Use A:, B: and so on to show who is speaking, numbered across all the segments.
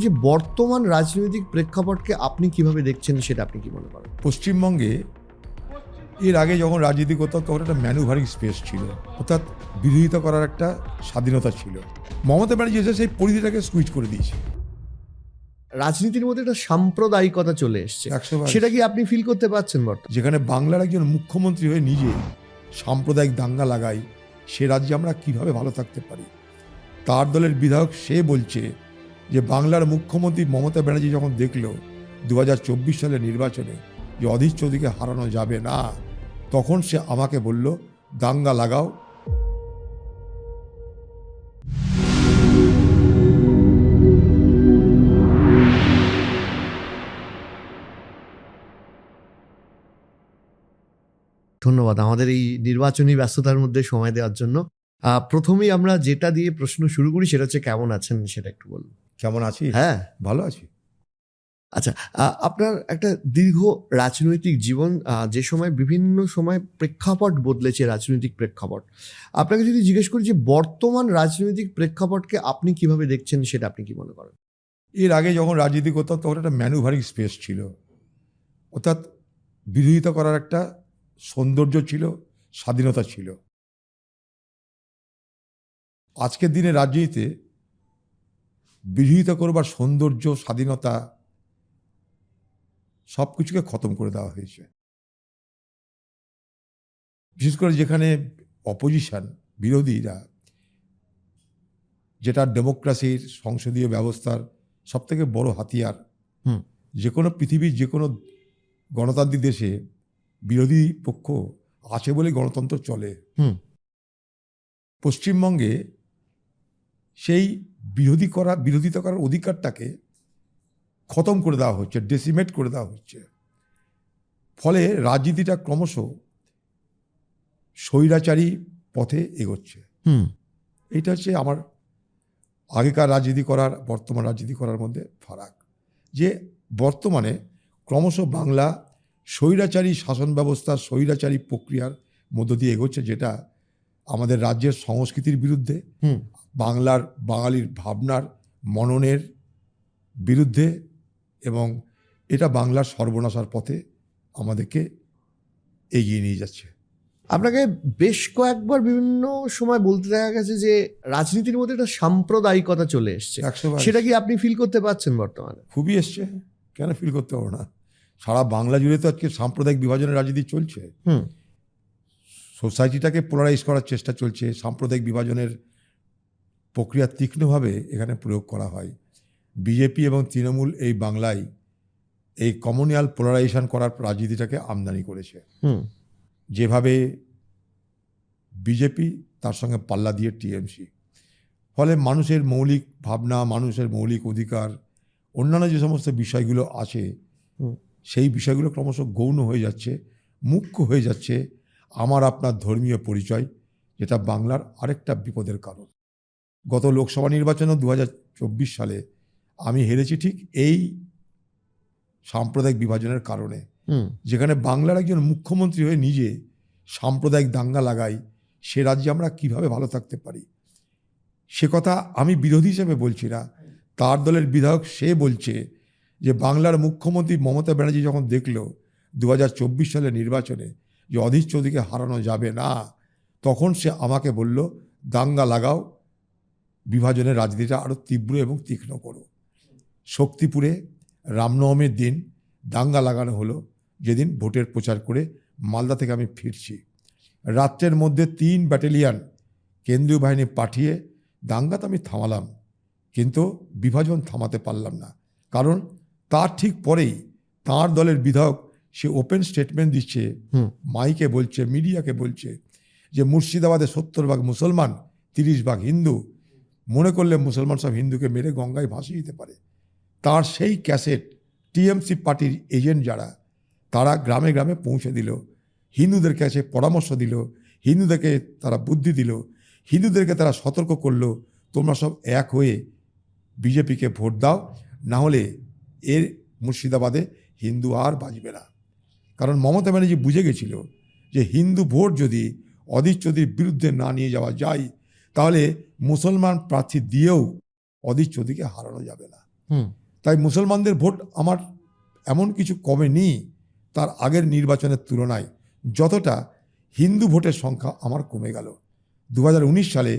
A: যে বর্তমান রাজনৈতিক প্রেক্ষাপটকে আপনি কিভাবে দেখছেন সেটা আপনি কি মনে করেন?
B: পশ্চিমবঙ্গে এর আগে যখন রাজনীতি করতাম তখন একটা ম্যানুভারিং স্পেস ছিল, অর্থাৎ বিরোধিতা করার একটা স্বাধীনতা ছিল। মমতা ব্যানার্জি এসে সেই পরিধিটাকে সুইচ করে দিয়েছে।
A: রাজনীতির মধ্যে একটা সাম্প্রদায়িকতা চলে এসছে,
B: 100
A: সেটা কি আপনি ফিল করতে পারছেন বর্তমানে?
B: যেখানে বাংলার একজন মুখ্যমন্ত্রী হয়ে নিজে সাম্প্রদায়িক দাঙ্গা লাগায়, সে রাজ্যে আমরা কিভাবে ভালো থাকতে পারি? তার দলের বিধায়ক সে বলছে যে বাংলার মুখ্যমন্ত্রী মমতা ব্যানার্জি যখন দেখল 2024 সালের নির্বাচনে যে অধীর চৌধুরীকে হারানো যাবে না, তখন সে আমাকে বলল দাঙ্গা লাগাও।
A: ধন্যবাদ আমাদের এই নির্বাচনী ব্যস্ততার মধ্যে সময় দেওয়ার জন্য। প্রথমেই আমরা যেটা দিয়ে প্রশ্ন শুরু করি সেটা হচ্ছে কেমন আছেন, সেটা একটু বলুন।
B: কেমন আছি?
A: হ্যাঁ,
B: ভালো আছি।
A: আচ্ছা, আপনার একটা দীর্ঘ রাজনৈতিক জীবন, যে সময় বিভিন্ন সময় প্রেক্ষাপট বদলেছে, রাজনৈতিক প্রেক্ষাপট। আপনাকে যদি জিজ্ঞেস করি যে বর্তমান রাজনৈতিক প্রেক্ষাপটকে আপনি কিভাবে দেখছেন সেটা আপনি কি মনে করেন?
B: এর আগে যখন রাজনীতি করতাম তখন একটা ম্যানুভারিং স্পেস ছিল, অর্থাৎ বিরোধিতা করার একটা সৌন্দর্য ছিল, স্বাধীনতা ছিল। আজকের দিনে রাজনীতিতে বিরোধিতা করবার সৌন্দর্য, স্বাধীনতা সব কিছুকে খতম করে দেওয়া হয়েছে। বিশেষ করে যেখানে অপোজিশন, বিরোধীরা, যেটা ডেমোক্রেসির, সংসদীয় ব্যবস্থার সবথেকে বড় হাতিয়ার। যে কোনো পৃথিবীর যে কোনো গণতান্ত্রিক দেশে বিরোধী পক্ষ আছে বলে গণতন্ত্র চলে। পশ্চিমবঙ্গে সেই বিরোধিতা করার অধিকারটাকে খতম করে দেওয়া হচ্ছে, ডেসিমেট করে দেওয়া হচ্ছে। ফলে রাজনীতিটা ক্রমশ স্বৈরাচারী পথে এগোচ্ছে। এইটা হচ্ছে আমার আগেকার রাজনীতি করার, বর্তমান রাজনীতি করার মধ্যে ফারাক। যে বর্তমানে ক্রমশ বাংলা স্বৈরাচারী শাসন ব্যবস্থা, স্বৈরাচারী প্রক্রিয়ার মধ্য দিয়ে এগোচ্ছে, যেটা আমাদের রাজ্যের সংস্কৃতির বিরুদ্ধে, বাংলার বাঙালির ভাবনার, মননের বিরুদ্ধে, এবং এটা বাংলার সর্বনাশার পথে আমাদেরকে এগিয়ে নিয়ে যাচ্ছে।
A: আপনাকে বেশ কয়েকবার বিভিন্ন সময় বলতে দেখা গেছে যে রাজনীতির মধ্যে একটা সাম্প্রদায়িকতা চলে এসছে,
B: 100
A: সেটা কি আপনি ফিল করতে পারছেন বর্তমানে?
B: খুবই এসছে, কেন ফিল করতে পারবো না? সারা বাংলা জুড়ে তো আজকে সাম্প্রদায়িক বিভাজনের রাজনীতি চলছে। সোসাইটিটাকে পোলারাইজ করার চেষ্টা চলছে। সাম্প্রদায়িক বিভাজনের প্রক্রিয়া তীক্ষ্ণভাবে এখানে প্রয়োগ করা হয়। বিজেপি এবং তৃণমূল এই বাংলায় এই কমিউনাল পোলারাইজেশন করার রাজনীতিটাকে আমদানি করেছে। যেভাবে বিজেপি, তার সঙ্গে পাল্লা দিয়ে টিএমসি। ফলে মানুষের মৌলিক ভাবনা, মানুষের মৌলিক অধিকার, অন্যান্য যে সমস্ত বিষয়গুলো আছে, সেই বিষয়গুলো ক্রমশ গৌণ হয়ে যাচ্ছে, মুখ্য হয়ে যাচ্ছে। আমার আপনার ধর্মীয় পরিচয়, যেটা বাংলার আরেকটা বিপদের কারণ। গত লোকসভা নির্বাচনে 2024 সালে আমি হেরেছি ঠিক এই সাম্প্রদায়িক বিভাজনের কারণে। যেখানে বাংলার একজন মুখ্যমন্ত্রী হয়ে নিজে সাম্প্রদায়িক দাঙ্গা লাগায়, সে রাজ্যে আমরা কিভাবে ভালো থাকতে পারি? সে কথা আমি বিরোধী হিসেবে বলছি না, তার দলের বিধায়ক সে বলছে যে বাংলার মুখ্যমন্ত্রী মমতা ব্যানার্জি যখন দেখল 2024 সালের নির্বাচনে যে অধীর চৌধুরীকে হারানো যাবে না, তখন সে আমাকে বলল দাঙ্গা লাগাও, বিভাজনের রাজনীতিটা আরও তীব্র এবং তীক্ষ্ণ করো। শক্তিপুরে রামনবমীর দিন দাঙ্গা লাগানো হলো, যেদিন ভোটের প্রচার করে মালদা থেকে আমি ফিরছি। রাত্রের মধ্যে 3 ব্যাটালিয়ন কেন্দ্রীয় বাহিনী পাঠিয়ে দাঙ্গা তো আমি থামালাম, কিন্তু বিভাজন থামাতে পারলাম না। কারণ তার ঠিক পরেই তার দলের বিধায়ক সে ওপেন স্টেটমেন্ট দিচ্ছে, মাইকে বলছে, মিডিয়াকে বলছে যে মুর্শিদাবাদে 70 ভাগ মুসলমান, 30 ভাগ হিন্দু। মনে করলে মুসলমান সব হিন্দুকে মেরে গঙ্গায় ভাসিয়ে দিতে পারে। তার সেই ক্যাসেট টিএমসি পার্টির এজেন্ট যারা, তারা গ্রামে গ্রামে পৌঁছে দিল, হিন্দুদের কাছে পরামর্শ দিল, হিন্দুদেরকে তারা বুদ্ধি দিল, হিন্দুদেরকে তারা সতর্ক করলো, তোমরা সব এক হয়ে বিজেপিকে ভোট দাও, না হলে এর মুর্শিদাবাদে হিন্দু আর বাঁচবে না। কারণ মমতা ব্যানার্জি বুঝে গেছিল যে হিন্দু ভোট যদি অধীর চৌধুরীর বিরুদ্ধে না নিয়ে যাওয়া যায়, তাহলে মুসলমান প্রার্থী দিয়েও অধীর চৌধুরীকে হারানো যাবে না। তাই মুসলমানদের ভোট আমার এমন কিছু কমেনি তার আগের নির্বাচনের তুলনায়, যতটা হিন্দু ভোটের সংখ্যা আমার কমে গেল। 2019 সালে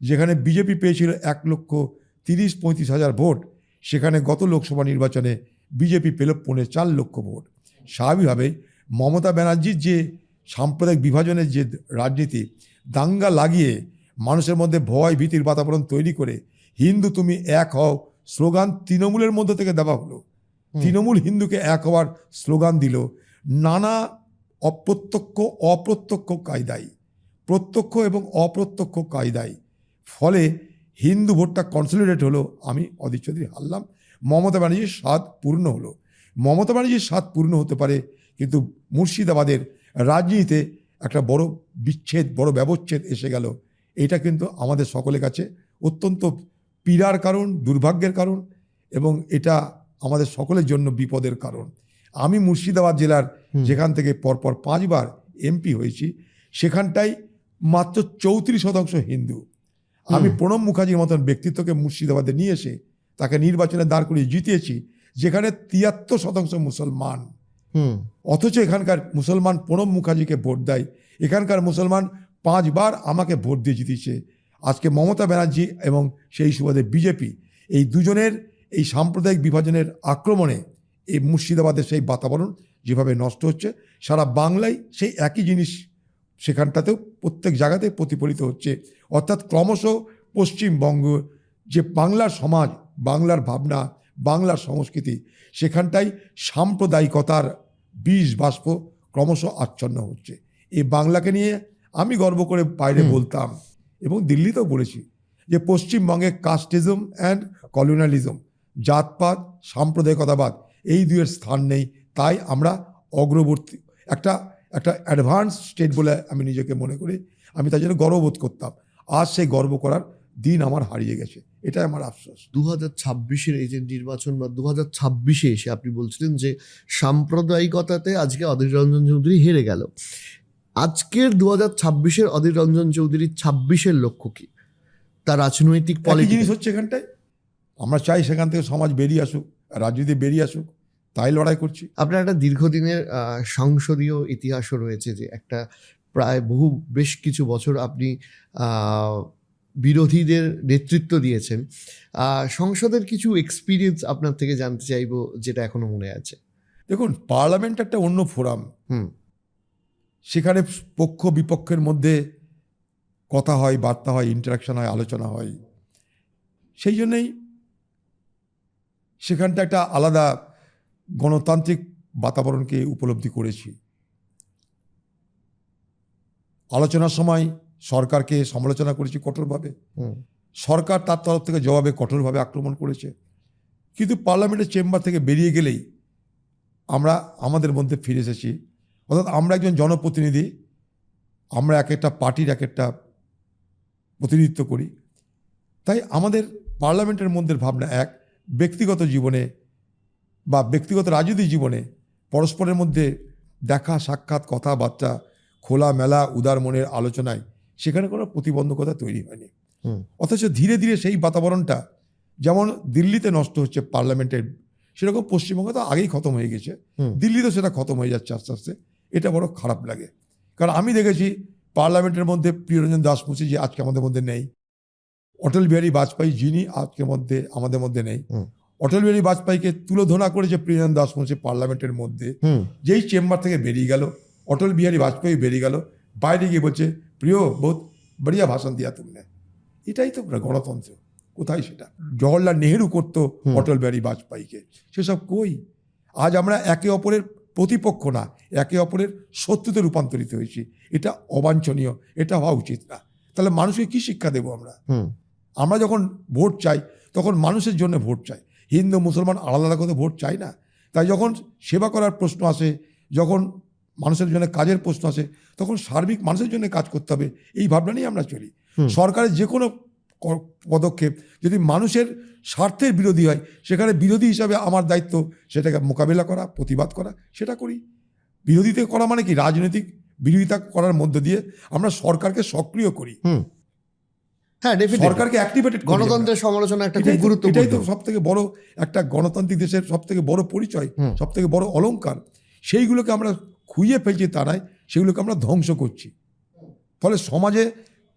B: যেখানে বিজেপি পেয়েছিল 1,30,35,000 ভোট, সেখানে গত লোকসভা নির্বাচনে বিজেপি পেল 4.5 লক্ষ ভোট। স্বাভাবিকভাবেই মমতা ব্যানার্জির যে সাম্প্রদায়িক বিভাজনের যে রাজনীতি, দাঙ্গা লাগিয়ে মানুষের মধ্যে ভয় ভীতির বাতাবরণ তৈরি করে হিন্দু তুমি এক হও স্লোগান তৃণমূলের মধ্যে থেকে দেওয়া হলো। তৃণমূল হিন্দুকে এক হওয়ার স্লোগান দিল নানা অপ্রত্যক্ষ কায়দায়, প্রত্যক্ষ এবং অপ্রত্যক্ষ কায়দায়। ফলে হিন্দু ভোটটা কনসলিডেট হলো। আমি অধীর চৌধুরী হারলাম, মমতা ব্যানার্জির স্বাদ পূর্ণ হলো। মমতা ব্যানার্জির স্বাদ পূর্ণ হতে পারে, কিন্তু মুর্শিদাবাদের রাজনীতিতে একটা বড় বিচ্ছেদ, বড় ব্যবচ্ছেদ এসে গেল। এটা কিন্তু আমাদের সকলের কাছে অত্যন্ত পীড়ার কারণ, দুর্ভাগ্যের কারণ, এবং এটা আমাদের সকলের জন্য বিপদের কারণ। আমি মুর্শিদাবাদ জেলার যেখান থেকে পরপর 5 বার এমপি হয়েছি, সেখানটাই মাত্র 34% হিন্দু। আমি প্রণব মুখার্জির মতন ব্যক্তিত্বকে মুর্শিদাবাদে নিয়ে এসে তাকে নির্বাচনে দাঁড় করিয়ে জিতিয়েছি, যেখানে 73% মুসলমান। অথচ এখানকার মুসলমান প্রণব মুখার্জিকে ভোট দেয়। এখানকার মুসলমান 5 বার আমাকে ভোট দিয়ে জিতিয়েছে। আজকে মমতা ব্যানার্জি এবং সেই সুবাদে বিজেপি, এই দুজনের এই সাম্প্রদায়িক বিভাজনের আক্রমণে এই মুর্শিদাবাদের সেই বাতাবরণ যেভাবে নষ্ট হচ্ছে, সারা বাংলায় সেই একই জিনিস সেখানটাতেও প্রত্যেক জায়গাতে প্রতিফলিত হচ্ছে। অর্থাৎ ক্রমশ পশ্চিমবঙ্গ যে বাংলার সমাজ, বাংলার ভাবনা, বাংলার সংস্কৃতি, সেখানটাই সাম্প্রদায়িকতার বীজ বাষ্প ক্রমশ আচ্ছন্ন হচ্ছে। এই বাংলাকে নিয়ে আমি গর্ব করে বাইরে বলতাম, এবং দিল্লিতেও বলেছি, যে পশ্চিমবঙ্গে কাস্টিজম অ্যান্ড কলোনিয়ালিজম, জাতপাত, সাম্প্রদায়িকতাবাদ, এই দুয়ের স্থান নেই। তাই আমরা অগ্রবর্তী একটা অ্যাডভান্স স্টেট বলে আমি নিজেকে মনে করি। আমি তার জন্য গর্ববোধ করতাম। আজ সেই গর্ব করার দিন আমার হারিয়ে গেছে, এটাই আমার আফসোস।
A: 2026-এর এই যে নির্বাচন বা 2026-এ এসে আপনি বলছিলেন যে সাম্প্রদায়িকতাতে আজকে অধীর রঞ্জন চৌধুরী হেরে গেল। আজকের 2026-এর অধীর রঞ্জন চৌধুরীর 26-এর লক্ষ্য কি? তার রাজনৈতিক
B: পলিটিক্স জিনিস হচ্ছে এখানটায় আমরা চাই সেখান থেকে সমাজ বেরিয়ে আসুক, রাজনীতি বেরিয়ে আসুক, তাই লড়াই করছি।
A: আপনার একটা দীর্ঘদিনের সংসদীয় ইতিহাসও রয়েছে, যে একটা প্রায় বেশ কিছু বছর আপনি বিরোধীদের নেতৃত্ব দিয়েছেন। সংসদের কিছু এক্সপিরিয়েন্স আপনার থেকে জানতে চাইবো, যেটা এখনো মনে আছে।
B: দেখুন, পার্লামেন্ট একটা অন্য ফোরাম। সেখানে পক্ষ বিপক্ষের মধ্যে কথা হয়, বার্তা হয়, ইন্টারাকশন হয়, আলোচনা হয়। সেই জন্যই সেখানটা একটা আলাদা গণতান্ত্রিক বাতাবরণকে উপলব্ধি করেছি। আলোচনার সময় সরকারকে সমালোচনা করেছি কঠোরভাবে, সরকার তার তরফ থেকে জবাবে কঠোরভাবে আক্রমণ করেছে। কিন্তু পার্লামেন্টের চেম্বার থেকে বেরিয়ে গেলেই আমরা আমাদের মধ্যে ফিরে এসেছি। অর্থাৎ আমরা একজন জনপ্রতিনিধি, আমরা এক একটা পার্টির এক একটা প্রতিনিধিত্ব করি। তাই আমাদের পার্লামেন্টের মধ্যে ভাবনা এক, ব্যক্তিগত জীবনে বা ব্যক্তিগত রাজনৈতিক জীবনে পরস্পরের মধ্যে দেখা সাক্ষাৎ, কথাবার্তা, খোলামেলা উদার মনের আলোচনায় সেখানে কোনো প্রতিবন্ধকতা তৈরি হয়নি। অথচ ধীরে ধীরে সেই বাতাবরণটা যেমন দিল্লিতে নষ্ট হচ্ছে পার্লামেন্টের, সেরকম পশ্চিমবঙ্গে তো আগেই খতম হয়ে গেছে, দিল্লিতেও সেটা খতম হয়ে যাচ্ছে আস্তে আস্তে। এটা বড় খারাপ লাগে, কারণ আমি দেখেছি পার্লামেন্টের মধ্যে প্রিয়রঞ্জন দাসমুন্সি, যে আজকে আমাদের মধ্যে নেই, অটল বিহারী বাজপেয়ী, যিনি আজকের মধ্যে আমাদের মধ্যে নেই, অটল বিহারী বাজপেয়ীকে তুলোধনা করেছে প্রিয়রঞ্জন দাসমুন্সি পার্লামেন্টের মধ্যে। যেই চেম্বার থেকে বেরিয়ে গেল, অটল বিহারী বাজপেয়ী বেরিয়ে গেল, বাইরে গিয়ে বলছে প্রিয় বহুত বড়িয়া ভাষণ দিয়া তুমনে। এটাই তো গণতন্ত্র। কোথায় সেটা? জওহরলাল নেহেরু করতো অটল বিহারী বাজপেয়ীকে, সেসব কই? আজ আমরা একে অপরের প্রতিপক্ষ না, একে অপরের শত্রুতে রূপান্তরিত হয়েছি। এটা অবাঞ্ছনীয়, এটা হওয়া উচিত না। তাহলে মানুষকে কি শিক্ষা দেবো আমরা? আমরা যখন ভোট চাই তখন মানুষের জন্য ভোট চাই, হিন্দু মুসলমান আলাদা আলাদা করে ভোট চাই না। তাই যখন সেবা করার প্রশ্ন আসে, যখন মানুষের জন্য কাজের প্রশ্ন আসে, তখন সার্বিক মানুষের জন্য কাজ করতে হবে, এই ভাবনা নিয়ে আমরা চলি। সরকারের যে কোনো পদক্ষেপ যদি মানুষের স্বার্থের বিরোধী হয়, সেখানে বিরোধী হিসাবে আমার দায়িত্ব সেটাকে মোকাবেলা করা, প্রতিবাদ করা, সেটা করি। বিরোধিতা করা মানে কি? রাজনৈতিক বিরোধিতা করার মধ্য দিয়ে আমরা সরকারকে সক্রিয় করি।
A: হ্যাঁ, ডেফিনেটলি
B: সরকারকে অ্যাক্টিভেটেড
A: গণতন্ত্রের সমালোচনা একটা খুব
B: এটাই তো
A: গুরুত্বপূর্ণ।
B: সব থেকে বড় একটা গণতান্ত্রিক দেশের সব থেকে বড় পরিচয়,
A: হুম।
B: সব থেকে বড় অলংকার। সেইগুলোকে আমরা খুইয়ে ফেলছি, তারাই সেগুলোকে আমরা ধ্বংস করছি। ফলে সমাজে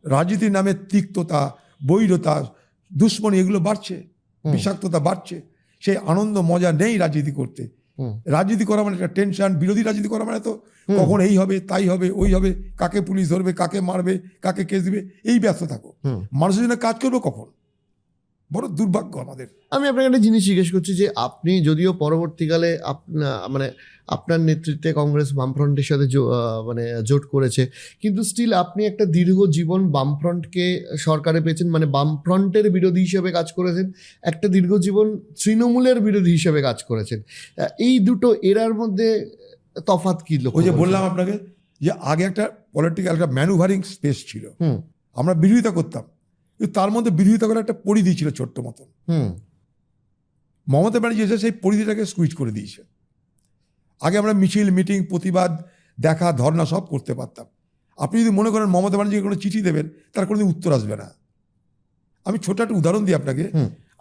B: রাজনীতির নামে তিক্ততা, বৈরতা, দুশ্মনী এগুলো বাড়ছে, বিষাক্ততা বাড়ছে। সেই আনন্দ মজা নেই রাজনীতি করতে। রাজনীতি করা মানে একটা টেনশন, বিরোধী রাজনীতি করা মানে তো কখন এই হবে, তাই হবে, ওই হবে, কাকে পুলিশ ধরবে, কাকে মারবে, কাকে কেস দিবে, এই ব্যস্ত থাকো। মানুষের জন্য কাজ করবো কখন? বড় দুর্ভাগ্য আমাদের।
A: আমি আপনাকে একটা জিনিস জিজ্ঞেস করছি যে আপনি যদিও পরবর্তীকালে মানে আপনার নেতৃত্বে কংগ্রেস বামফ্রন্টের সাথে মানে জোট করেছে, কিন্তু স্টিল আপনি একটা দীর্ঘ জীবন বামফ্রন্টকে সরকারে পেয়েছেন, মানে বামফ্রন্টের বিরোধী হিসেবে কাজ করেছেন, একটা দীর্ঘ জীবন তৃণমূলের বিরোধী হিসেবে কাজ করেছেন। এই দুটো এরার মধ্যে তফাৎ কি?
B: ওই যে বললাম আপনাকে যে আগে একটা পলিটিক্যাল একটা ম্যানুভারিং স্পেস ছিল, আমরা বিরোধিতা করতাম, কিন্তু তার মধ্যে বিরোধিতা করার একটা পরিধি ছিল ছোট্ট মতন। মমতা ব্যানার্জি এসে সেই পরিধিটাকে স্কুইজ করে দিয়েছে। আগে আমরা মিছিল, মিটিং, প্রতিবাদ, দেখা, ধর্ণা সব করতে পারতাম। আপনি যদি মনে করেন মমতা ব্যানার্জিকে কোনো চিঠি দেবেন, তার কোনোদিন উত্তর আসবে না। আমি ছোট একটা উদাহরণ দিই আপনাকে।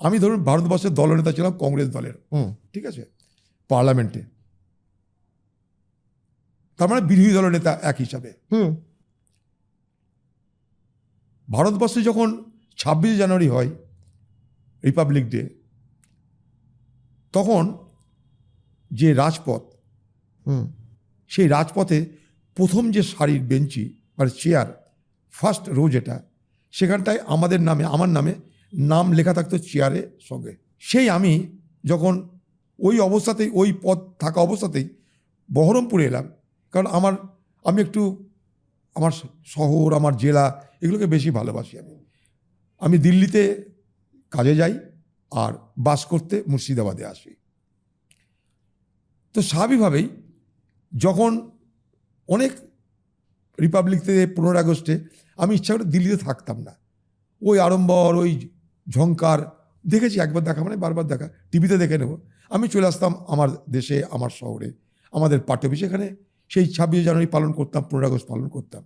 B: আমি ধরুন ভারতবর্ষের দলনেতা ছিলাম কংগ্রেস দলের, ঠিক আছে, পার্লামেন্টে, তার মানে বিরোধী দলের নেতা এক হিসাবে। ভারতবর্ষে যখন 26 জানুয়ারি হয়, রিপাবলিক ডে, তখন যে রাজপথ, সেই রাজপথে প্রথম যে সারির বেঞ্চি মানে চেয়ার, ফার্স্ট রো যেটা, সেখানটায় আমাদের নামে, আমার নামে নাম লেখা থাকতো চেয়ারের সঙ্গে। সেই আমি যখন ওই অবস্থাতেই, ওই পদ থাকা অবস্থাতেই বহরমপুরে এলাম, কারণ আমি একটু আমার শহর, আমার জেলা এগুলোকে বেশি ভালোবাসি। আমি দিল্লিতে কাজে যাই আর বাস করতে মুর্শিদাবাদে আসি। তো স্বাভাবিকভাবেই যখন অনেক রিপাবলিক ডে, 15 আগস্টে আমি ইচ্ছা করে দিল্লিতে থাকতাম না। ওই আড়ম্বর, ওই ঝংকার দেখেছি, একবার দেখা মানে বারবার দেখা, টিভিতে দেখে নেব। আমি চলে আসতাম আমার দেশে, আমার শহরে, আমাদের পার্টি অফিস, এখানে সেই 26 জানুয়ারি পালন করতাম, 15 আগস্ট পালন করতাম।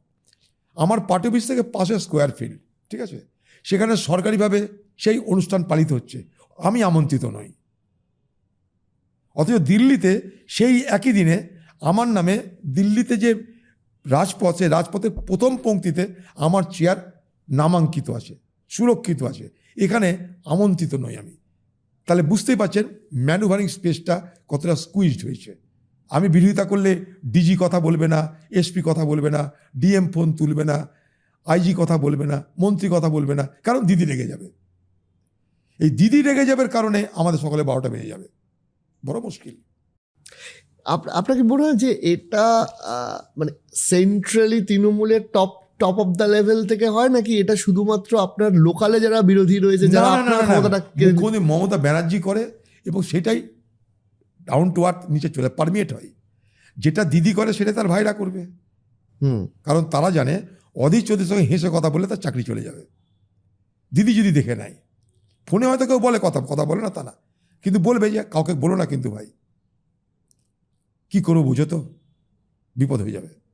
B: আমার পার্টি অফিস থেকে পাশে স্কোয়ার ফিল্ড, ঠিক আছে, সেখানে সরকারিভাবে সেই অনুষ্ঠান পালিত হচ্ছে, আমি আমন্ত্রিত নই। অথচ দিল্লিতে সেই একই দিনে আমার নামে দিল্লিতে যে রাজপথে, রাজপথের প্রথম পংক্তিতে আমার চেয়ার নামাঙ্কিত আছে, সুরক্ষিত আছে, এখানে আমন্ত্রিত নই আমি। তাহলে বুঝতেই পারছেন ম্যানুভারিং স্পেসটা কতটা স্কুইজড হয়েছে। আমি বিরোধিতা করলে ডিজি কথা বলবে না, এসপি কথা বলবে না, ডিএম ফোন তুলবে না, আইজি কথা বলবে না, মন্ত্রী কথা বলবে না, কারণ দিদি রেগে যাবে। এই দিদি রেগে যাবার কারণে আমাদের সকালে 12টা বেজে যাবে, বড় মুশকিল।
A: আপনাকে মনে হয় যে এটা মানে সেন্ট্রালি তৃণমূলের টপ অফ দ্য লেভেল থেকে হয়, নাকি এটা শুধুমাত্র আপনার লোকালে যারা বিরোধী রয়েছে, যারা আপনার ক্ষমতাটা
B: মমতা ব্যানার্জি করে, এবং সেটাই ডাউন টু আর্থ নিচে চলে পারমিয়েট হয়। যেটা দিদি করে সেটা তার ভাইরা করবে, কারণ তারা জানে অধীর চৌধুরীর সঙ্গে হেসে কথা বললে তার চাকরি চলে যাবে। দিদি যদি দেখে নেয়, ফোনে হয়তো কেউ বলে, কথা বলে না তা না, কিন্তু বলবে যে কাউকে বলো না কিন্তু ভাই, কি করবো বুঝো তো, বিপদ হয়ে যাবে।